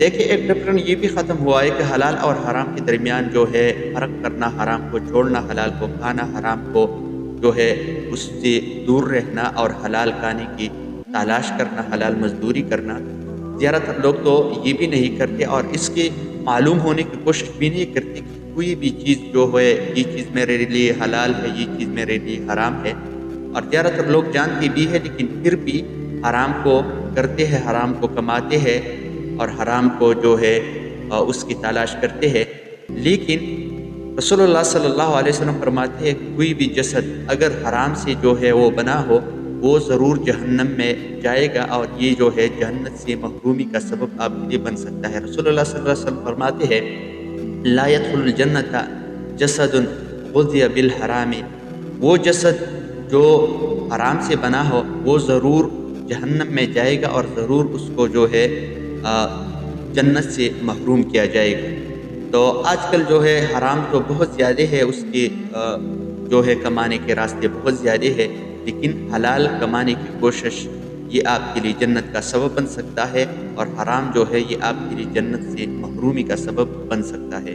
دیکھیں ایک ڈفرن یہ بھی ختم ہوا ہے کہ حلال اور حرام کے درمیان جو ہے فرق کرنا، حرام کو چھوڑنا، حلال کو کھانا، حرام کو جو ہے اس سے دور رہنا اور حلال کھانے کی تلاش کرنا، حلال مزدوری کرنا۔ زیادہ تر لوگ تو یہ بھی نہیں کرتے اور اس کے معلوم ہونے کی کوشش بھی نہیں کرتے کہ کوئی بھی چیز جو ہے یہ چیز میرے لیے حلال ہے، یہ چیز میرے لیے حرام ہے۔ اور زیادہ تر لوگ جانتے بھی ہے لیکن پھر بھی حرام کو کرتے ہیں، حرام کو کماتے ہیں اور حرام کو جو ہے اس کی تلاش کرتے ہیں۔ لیکن رسول اللہ صلی اللہ علیہ وسلم فرماتے ہیں کہ کوئی بھی جسد اگر حرام سے جو ہے وہ بنا ہو وہ ضرور جہنم میں جائے گا، اور یہ جو ہے جنت سے محرومی کا سبب آپ کے لیے بن سکتا ہے۔ رسول اللہ صلی اللہ علیہ وسلم فرماتے ہیں لا يدخل الجنت جسد غذی بالحرام، وہ جسد جو حرام سے بنا ہو وہ ضرور جہنم میں جائے گا اور ضرور اس کو جو ہے جنت سے محروم کیا جائے گا۔ تو آج کل جو ہے حرام تو بہت زیادہ ہے، اس کے جو ہے کمانے کے راستے بہت زیادہ ہے، لیکن حلال کمانے کی کوشش یہ آپ کے لیے جنت کا سبب بن سکتا ہے، اور حرام جو ہے یہ آپ کے لیے جنت سے محرومی کا سبب بن سکتا ہے۔